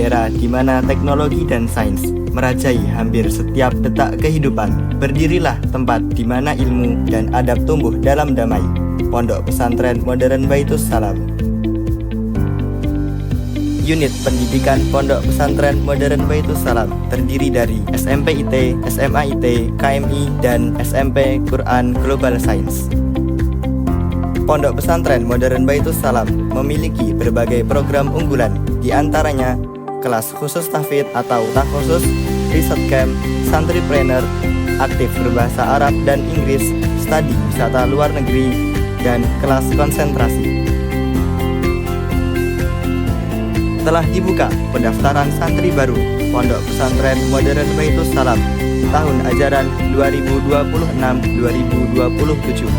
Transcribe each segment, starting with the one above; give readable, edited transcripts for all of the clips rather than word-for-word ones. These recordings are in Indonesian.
era di mana teknologi dan sains merajai hampir setiap detak kehidupan, berdirilah tempat di mana ilmu dan adab tumbuh dalam damai. Pondok Pesantren Modern Baitus Salam. Unit Pendidikan Pondok Pesantren Modern Baitus Salam terdiri dari SMP IT, SMA IT, KMI, dan SMP Quran Global Science. Pondok Pesantren Modern Baitus Salam memiliki berbagai program unggulan, di antaranya kelas khusus tahfidz atau takhusus, riset camp, santripreneur, aktif berbahasa Arab dan Inggris, studi wisata luar negeri, dan kelas konsentrasi. Telah dibuka pendaftaran santri baru Pondok Pesantren Modern Baitus Salam tahun ajaran 2026-2027.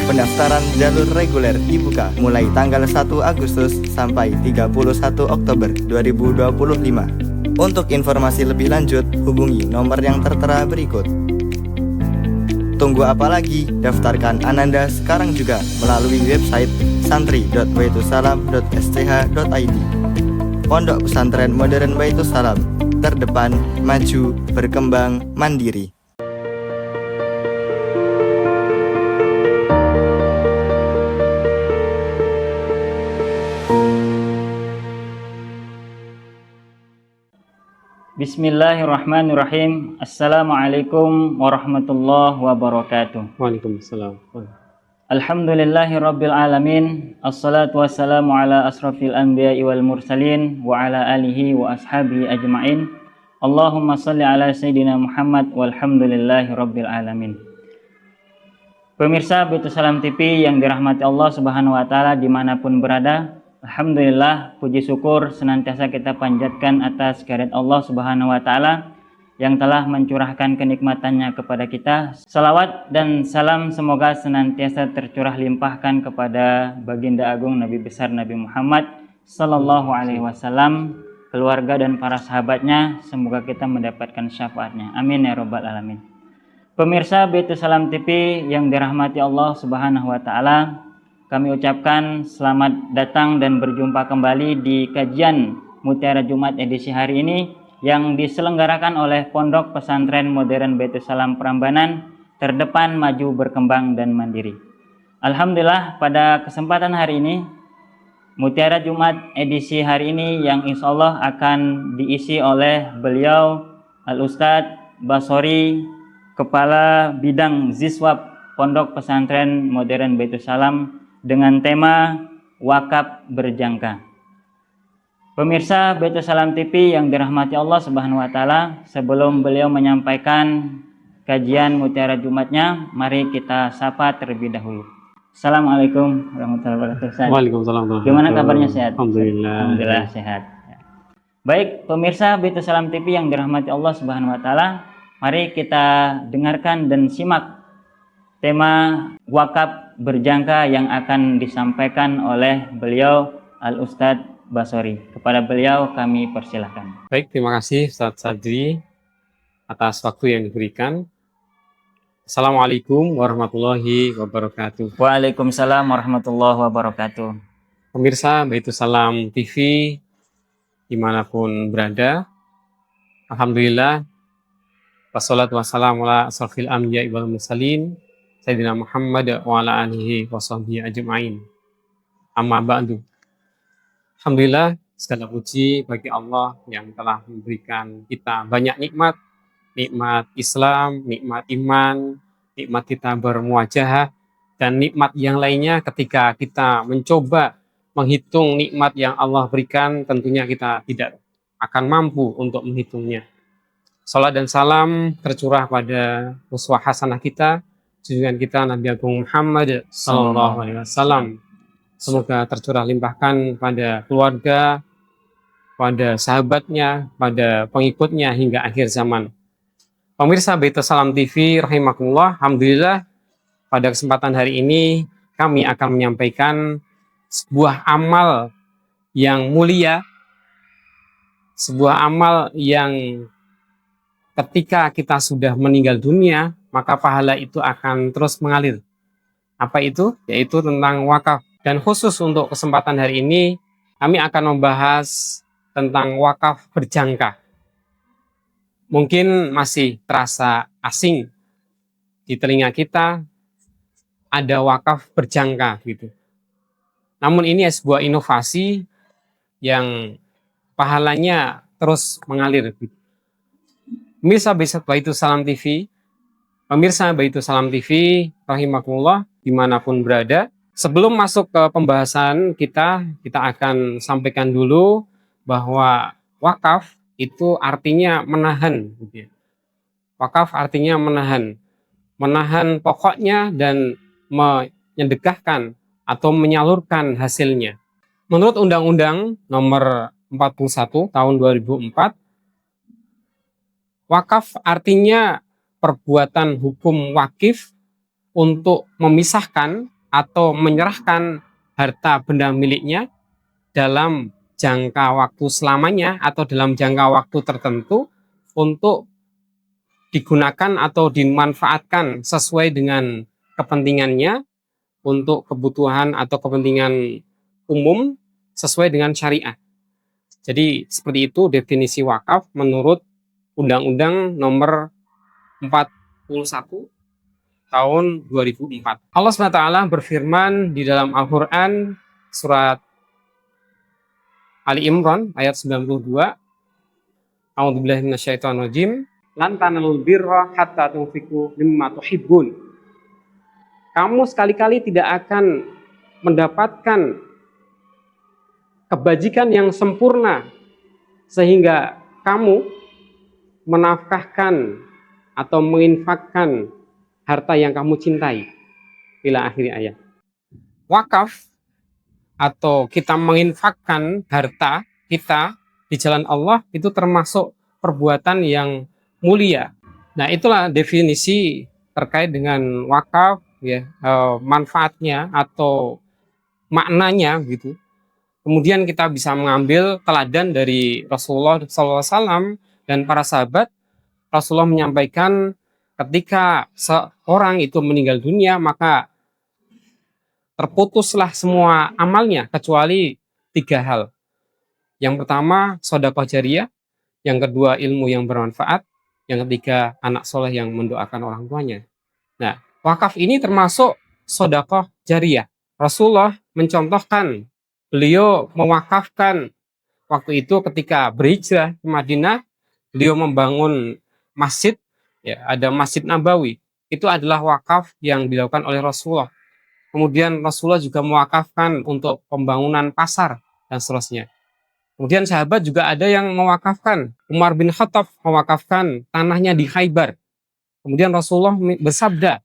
Pendaftaran jalur reguler dibuka mulai tanggal 1 Agustus sampai 31 Oktober 2025. Untuk informasi lebih lanjut, hubungi nomor yang tertera berikut. Tunggu apa lagi? Daftarkan Ananda sekarang juga melalui website santri.baitussalam.sch.id. Pondok Pesantren Modern Baitus Salam, terdepan, maju, berkembang, mandiri. Bismillahirrahmanirrahim. Assalamualaikum warahmatullahi wabarakatuh. Waalaikumsalam. Alhamdulillahirabbil alamin. Assalatu wassalamu ala asrafil anbiya'i wal mursalin wa ala alihi wa ashabihi ajmain. Allahumma shalli ala sayyidina Muhammad walhamdulillahirabbil alamin. Pemirsa Baitus Salam TV yang dirahmati Allah Subhanahu wa taala dimanapun berada, alhamdulillah, puji syukur senantiasa kita panjatkan atas kehadirat Allah Subhanahu wa taala yang telah mencurahkan kenikmatannya kepada kita. Salawat dan salam semoga senantiasa tercurah limpahkan kepada baginda agung Nabi besar Nabi Muhammad sallallahu alaihi wasallam, keluarga dan para sahabatnya. Semoga kita mendapatkan syafaatnya. Amin ya rabbal alamin. Pemirsa Baitus Salam TV yang dirahmati Allah Subhanahu wa taala, kami ucapkan selamat datang dan berjumpa kembali di kajian Mutiara Jumat edisi hari ini yang diselenggarakan oleh Pondok Pesantren Modern Baitus Salam Prambanan, terdepan, maju, berkembang, dan mandiri. Alhamdulillah, pada kesempatan hari ini, Mutiara Jumat edisi hari ini yang insya Allah akan diisi oleh beliau Al-Ustadz Basori, Kepala Bidang Ziswab Pondok Pesantren Modern Baitus Salam, dengan tema Wakaf Berjangka. Pemirsa Baitus Salam TV yang dirahmati Allah Subhanahu wa taala, sebelum beliau menyampaikan kajian Mutiara Jumatnya, mari kita sapa terlebih dahulu. Assalamualaikum warahmatullahi wabarakatuh. Waalaikumsalam. Gimana kabarnya, sehat? Alhamdulillah. Alhamdulillah sehat. Baik, pemirsa Baitus Salam TV yang dirahmati Allah Subhanahu wa taala, mari kita dengarkan dan simak tema wakaf berjangka yang akan disampaikan oleh beliau Al-Ustadz Basori. Kepada beliau kami persilahkan. Baik, terima kasih Ustadz Sadri atas waktu yang diberikan. Assalamualaikum warahmatullahi wabarakatuh. Waalaikumsalam warahmatullahi wabarakatuh. Pemirsa Baitus Salam TV dimanapun berada, alhamdulillah, wassalatu wassalamu ala asrofil anbiya'i wal mursalin Sayyidina Muhammad wa ala alihi wa sahbihi ajma'in. Amma ba'du. Alhamdulillah, segala puji bagi Allah yang telah memberikan kita banyak nikmat. Nikmat Islam, nikmat iman, nikmat kita bermuajahah, dan nikmat yang lainnya. Ketika kita mencoba menghitung nikmat yang Allah berikan, tentunya kita tidak akan mampu untuk menghitungnya. Salat dan salam tercurah pada uswah hasanah kita, junjungan kita Nabi Agung Muhammad sallallahu alaihi wasallam. Semoga tercurah limpahkan pada keluarga, pada sahabatnya, pada pengikutnya hingga akhir zaman. Pemirsa Baitus Salam TV rahimakumullah, alhamdulillah, pada kesempatan hari ini kami akan menyampaikan sebuah amal yang mulia, sebuah amal yang ketika kita sudah meninggal dunia, maka pahala itu akan terus mengalir. Apa itu? Yaitu tentang wakaf. Dan khusus untuk kesempatan hari ini, kami akan membahas tentang wakaf berjangka. Mungkin masih terasa asing di telinga kita, ada wakaf berjangka gitu. Namun ini sebuah inovasi yang pahalanya terus mengalir. Pemirsa Baitus Salam TV, pemirsa Baitus Salam TV, rahimakumullah, dimanapun berada. Sebelum masuk ke pembahasan kita akan sampaikan dulu bahwa wakaf itu artinya menahan. Wakaf artinya menahan pokoknya dan menyedekahkan atau menyalurkan hasilnya. Menurut Undang-Undang Nomor 41 Tahun 2004, wakaf artinya perbuatan hukum wakif untuk memisahkan atau menyerahkan harta benda miliknya dalam jangka waktu selamanya atau dalam jangka waktu tertentu untuk digunakan atau dimanfaatkan sesuai dengan kepentingannya untuk kebutuhan atau kepentingan umum sesuai dengan syariat. Jadi seperti itu definisi wakaf menurut Undang-Undang Nomor 41 Tahun 2004. Allah SWT berfirman di dalam Al-Quran surat Ali Imran ayat 92. A'udzubillahi minasyaitonirrajim. Lan tanalul birra hatta tunfiqu mimma tuhibbun. Kamu sekali-kali tidak akan mendapatkan kebajikan yang sempurna sehingga kamu menafkahkan atau menginfakkan harta yang kamu cintai. Bila akhir ayat. Wakaf atau kita menginfakkan harta kita di jalan Allah itu termasuk perbuatan yang mulia. Nah, itulah definisi terkait dengan wakaf, ya, manfaatnya atau maknanya gitu. Kemudian kita bisa mengambil teladan dari Rasulullah SAW dan para sahabat. Rasulullah menyampaikan ketika seorang itu meninggal dunia maka terputuslah semua amalnya kecuali 3 hal. Yang pertama sedekah jariyah, yang kedua ilmu yang bermanfaat, yang ketiga anak soleh yang mendoakan orang tuanya. Nah, wakaf ini termasuk sedekah jariyah. Rasulullah mencontohkan, beliau mewakafkan waktu itu ketika berhijrah ke Madinah, beliau membangun masjid, ya, ada Masjid Nabawi. Itu adalah wakaf yang dilakukan oleh Rasulullah. Kemudian Rasulullah juga mewakafkan untuk pembangunan pasar dan seterusnya. Kemudian sahabat juga ada yang mewakafkan. Umar bin Khattab mewakafkan tanahnya di Khaybar. Kemudian Rasulullah bersabda,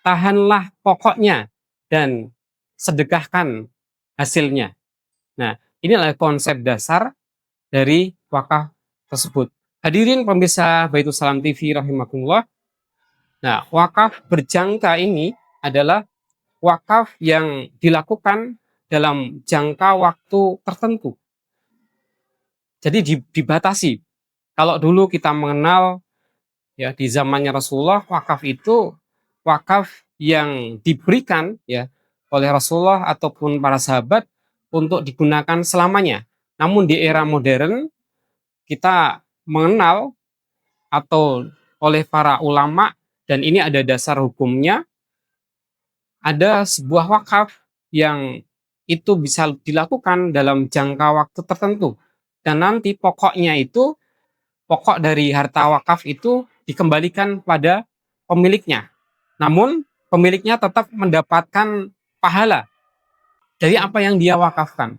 tahanlah pokoknya dan sedekahkan hasilnya. Nah, inilah konsep dasar dari wakaf tersebut. Hadirin pemirsa Baitus Salam TV rahimakumullah. Nah, wakaf berjangka ini adalah wakaf yang dilakukan dalam jangka waktu tertentu. Jadi dibatasi. Kalau dulu kita mengenal, ya, di zamannya Rasulullah, wakaf itu wakaf yang diberikan, ya, oleh Rasulullah ataupun para sahabat untuk digunakan selamanya. Namun di era modern kita mengenal atau oleh para ulama, dan ini ada dasar hukumnya, ada sebuah wakaf yang itu bisa dilakukan dalam jangka waktu tertentu. Dan nanti pokoknya itu, pokok dari harta wakaf itu dikembalikan pada pemiliknya. Namun pemiliknya tetap mendapatkan pahala dari apa yang dia wakafkan.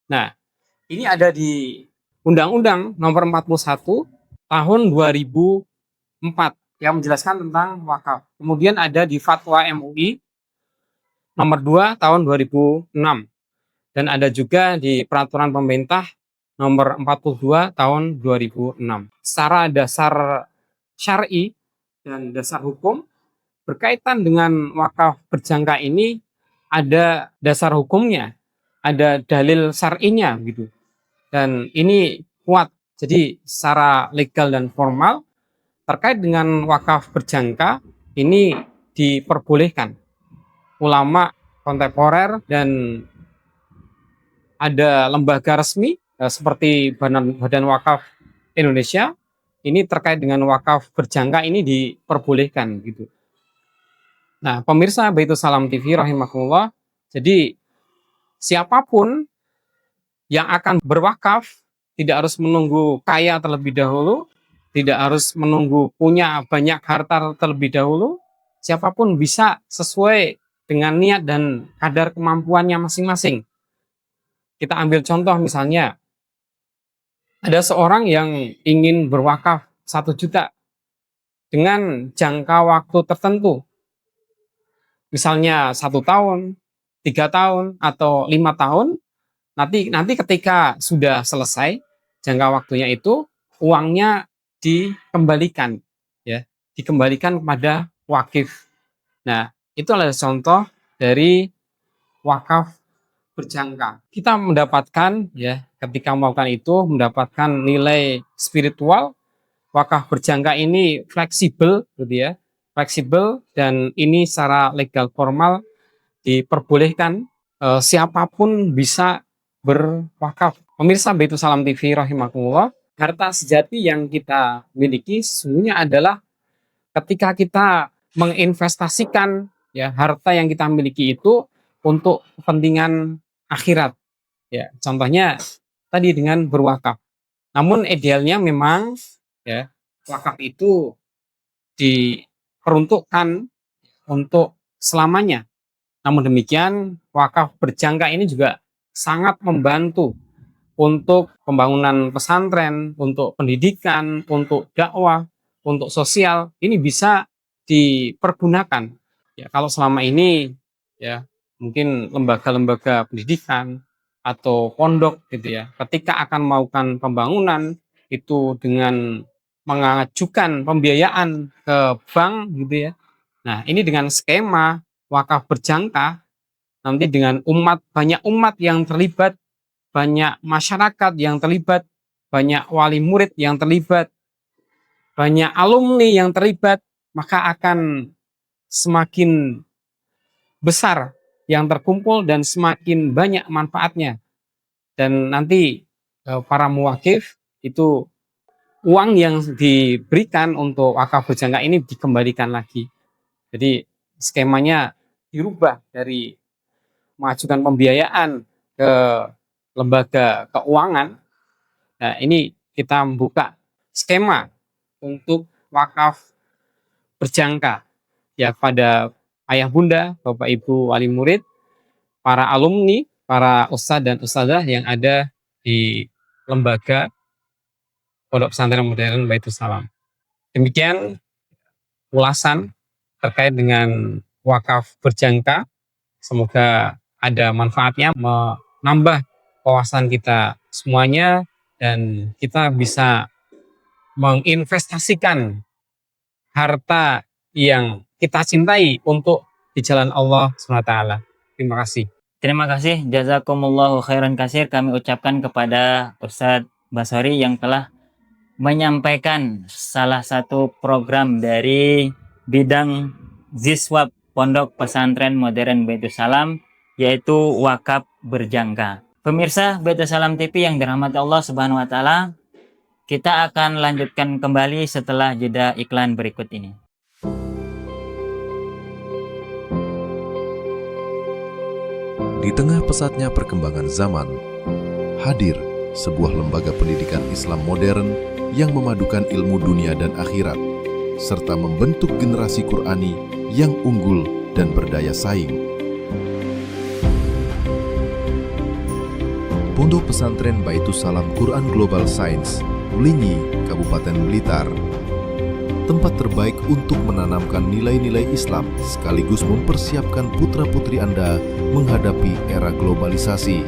Nah, ini ada di Undang-Undang Nomor 41 Tahun 2004 yang menjelaskan tentang wakaf. Kemudian ada di Fatwa MUI Nomor 2 Tahun 2006. Dan ada juga di Peraturan Pemerintah Nomor 42 Tahun 2006. Secara dasar syar'i dan dasar hukum berkaitan dengan wakaf berjangka ini ada dasar hukumnya, ada dalil syar'inya gitu. Dan ini kuat. Jadi secara legal dan formal terkait dengan wakaf berjangka ini diperbolehkan. Ulama kontemporer dan ada lembaga resmi seperti Badan Wakaf Indonesia, ini terkait dengan wakaf berjangka ini diperbolehkan gitu. Nah, pemirsa Baitus Salam TV rahimakumullah, jadi siapapun yang akan berwakaf tidak harus menunggu kaya terlebih dahulu, tidak harus menunggu punya banyak harta terlebih dahulu. Siapapun bisa sesuai dengan niat dan kadar kemampuannya masing-masing. Kita ambil contoh misalnya, ada seorang yang ingin berwakaf 1 juta dengan jangka waktu tertentu. Misalnya 1 tahun, 3 tahun, atau 5 tahun. Nanti ketika sudah selesai jangka waktunya itu, uangnya dikembalikan, ya, dikembalikan kepada wakif. Nah, itu adalah contoh dari wakaf berjangka. Kita mendapatkan, ya, ketika melakukan itu mendapatkan nilai spiritual. Wakaf berjangka ini fleksibel, gitu ya, fleksibel, dan ini secara legal formal diperbolehkan, siapapun bisa berwakaf. Pemirsa Baitus Salam TV rahimakumullah, harta sejati yang kita miliki sesungguhnya adalah ketika kita menginvestasikan, ya, harta yang kita miliki itu untuk kepentingan akhirat, ya, contohnya tadi dengan berwakaf. Namun idealnya memang, ya, wakaf itu diperuntukkan untuk selamanya. Namun demikian, wakaf berjangka ini juga sangat membantu untuk pembangunan pesantren, untuk pendidikan, untuk dakwah, untuk sosial. Ini bisa dipergunakan. Ya, kalau selama ini, ya, mungkin lembaga-lembaga pendidikan atau pondok gitu ya, ketika akan melakukan pembangunan itu dengan mengajukan pembiayaan ke bank gitu ya. Nah, ini dengan skema wakaf berjangka, nanti dengan banyak umat yang terlibat, banyak masyarakat yang terlibat, banyak wali murid yang terlibat, banyak alumni yang terlibat, maka akan semakin besar yang terkumpul dan semakin banyak manfaatnya. Dan nanti para muwakif itu uang yang diberikan untuk wakaf berjangka ini dikembalikan lagi. Jadi skemanya dirubah dari mengajukan pembiayaan ke lembaga keuangan. Nah, ini kita membuka skema untuk wakaf berjangka, ya, pada ayah bunda, bapak ibu wali murid, para alumni, para ustadz dan ustadzah yang ada di lembaga Pondok Pesantren Modern Baitus Salam. Demikian ulasan terkait dengan wakaf berjangka. Semoga ada manfaatnya, menambah wawasan kita semuanya, dan kita bisa menginvestasikan harta yang kita cintai untuk di jalan Allah SWT. Terima kasih. Terima kasih, jazakumullahu khairan katsir kami ucapkan kepada Ustadz Basori yang telah menyampaikan salah satu program dari bidang Ziswab Pondok Pesantren Modern Baitus Salam, yaitu wakaf berjangka. Pemirsa Baitus Salam TV yang dirahmati Allah Subhanahu wa taala, kita akan lanjutkan kembali setelah jeda iklan berikut ini. Di tengah pesatnya perkembangan zaman, hadir sebuah lembaga pendidikan Islam modern yang memadukan ilmu dunia dan akhirat, serta membentuk generasi Qur'ani yang unggul dan berdaya saing. Pondok Pesantren Baitus Salam Quran Global Science, Ulingi, Kabupaten Blitar. Tempat terbaik untuk menanamkan nilai-nilai Islam sekaligus mempersiapkan putra-putri Anda menghadapi era globalisasi.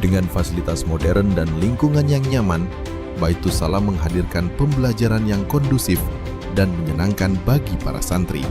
Dengan fasilitas modern dan lingkungan yang nyaman, Baitus Salam menghadirkan pembelajaran yang kondusif dan menyenangkan bagi para santri.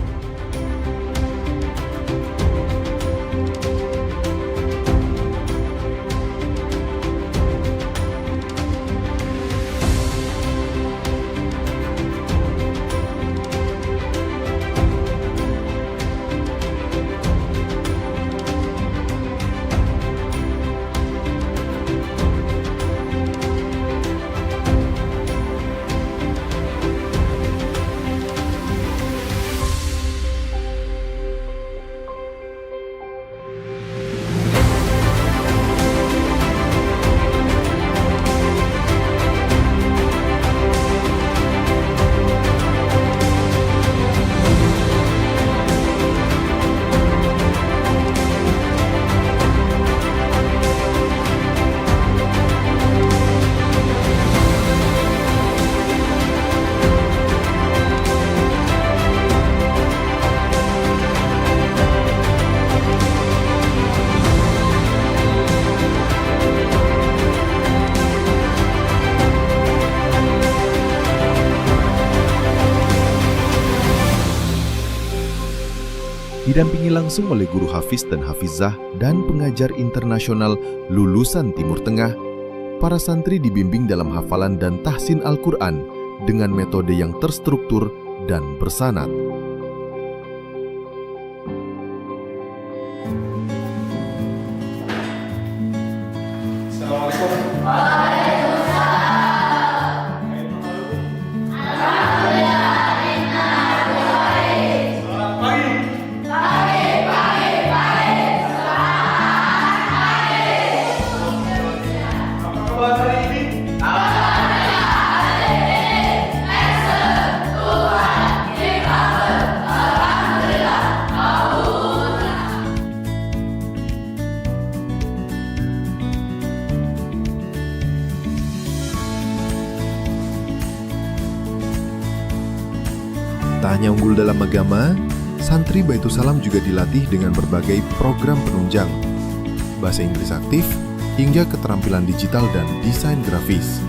Didampingi langsung oleh guru hafiz dan hafizah dan pengajar internasional lulusan Timur Tengah, para santri dibimbing dalam hafalan dan tahsin Al-Quran dengan metode yang terstruktur dan bersanad. Tak hanya unggul dalam agama, santri Baitus Salam juga dilatih dengan berbagai program penunjang, bahasa Inggris aktif, hingga keterampilan digital dan desain grafis.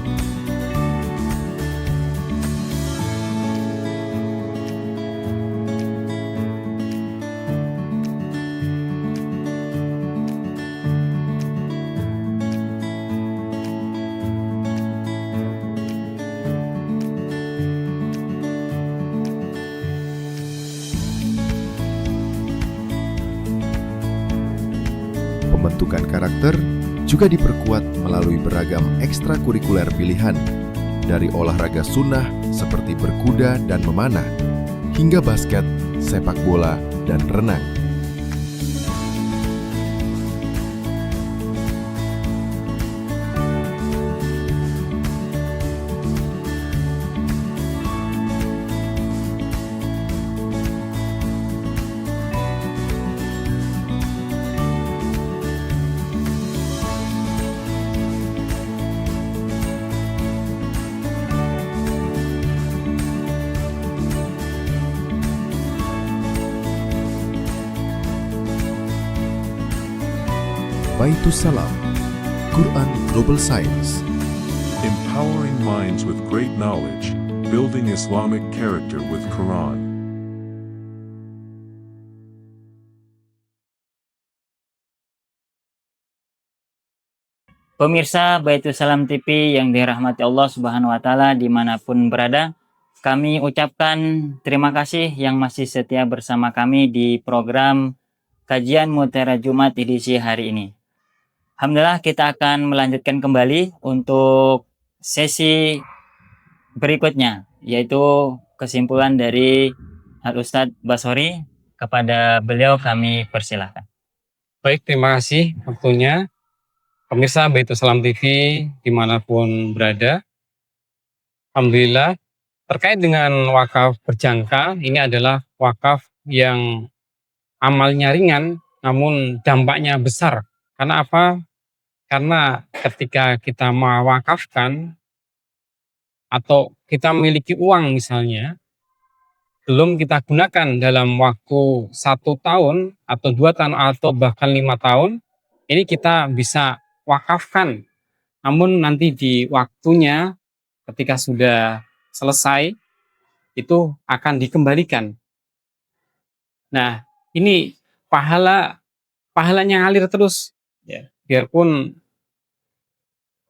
Pembentukan karakter juga diperkuat melalui beragam ekstrakurikuler pilihan, dari olahraga sunnah seperti berkuda dan memanah, hingga basket, sepak bola, dan renang. Baitus Salam, Quran Global Science. Empowering minds with great knowledge, building Islamic character with Quran. Pemirsa Baitus Salam TV yang dirahmati Allah Subhanahu wa Ta'ala dimanapun berada, kami ucapkan terima kasih yang masih setia bersama kami di program Kajian Mutiara Jumat edisi hari ini. Alhamdulillah, kita akan melanjutkan kembali untuk sesi berikutnya, yaitu kesimpulan dari Al-Ustadz Basori. Kepada beliau kami persilahkan. Baik, terima kasih waktunya. Pemirsa Baitus Salam TV dimanapun berada, alhamdulillah, terkait dengan wakaf berjangka, ini adalah wakaf yang amalnya ringan namun dampaknya besar. Karena apa? Karena ketika kita mewakafkan atau kita memiliki uang misalnya, belum kita gunakan dalam waktu 1 tahun atau 2 tahun atau bahkan 5 tahun, ini kita bisa wakafkan. Namun nanti di waktunya ketika sudah selesai, itu akan dikembalikan. Nah, ini pahalanya ngalir terus, ya. Biarpun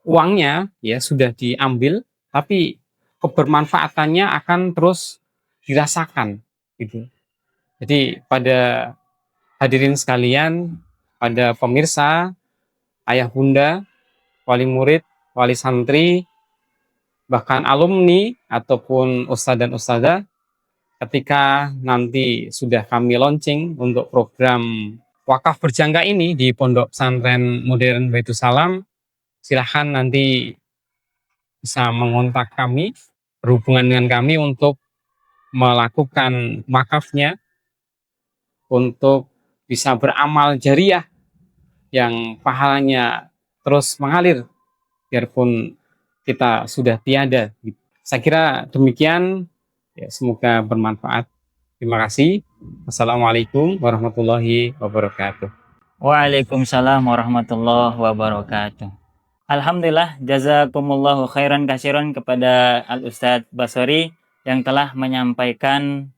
uangnya ya sudah diambil, tapi kebermanfaatannya akan terus dirasakan, gitu. Jadi pada hadirin sekalian, pada pemirsa, ayah bunda, wali murid, wali santri, bahkan alumni ataupun ustadz dan ustadzah, ketika nanti sudah kami launching untuk program wakaf berjangka ini di Pondok Pesantren Modern Baitus Salam, silahkan nanti bisa mengontak kami, berhubungan dengan kami untuk melakukan wakafnya, untuk bisa beramal jariah yang pahalanya terus mengalir biarpun kita sudah tiada. Saya kira demikian, ya, semoga bermanfaat. Terima kasih. Wassalamualaikum warahmatullahi wabarakatuh. Waalaikumsalam warahmatullahi wabarakatuh. Alhamdulillah, jazakumullahu khairan kasiran kepada Al-Ustadz Basori yang telah menyampaikan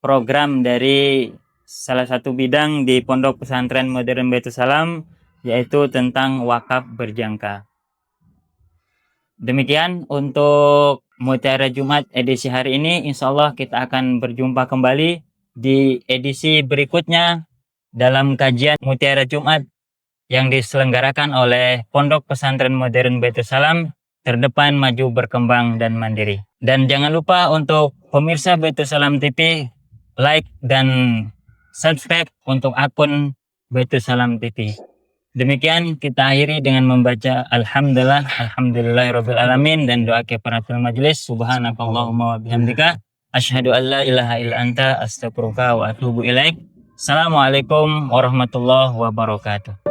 program dari salah satu bidang di Pondok Pesantren Modern Baitul Salam, yaitu tentang wakaf berjangka. Demikian untuk Mutiara Jumat edisi hari ini. Insya Allah kita akan berjumpa kembali di edisi berikutnya dalam kajian Mutiara Jumat yang diselenggarakan oleh Pondok Pesantren Modern Baitul Salam, terdepan, maju, berkembang, dan mandiri. Dan jangan lupa untuk pemirsa Baitul Salam TV, like dan subscribe untuk akun Baitul Salam TV. Demikian kita akhiri dengan membaca Alhamdulillahirabbil alamin dan doa kifaratul majelis. Subhanakallahumma wa bihamdika asyhadu an la ilaha illa anta astaghfiruka wa atubu ilaik. Assalamualaikum warahmatullahi wabarakatuh.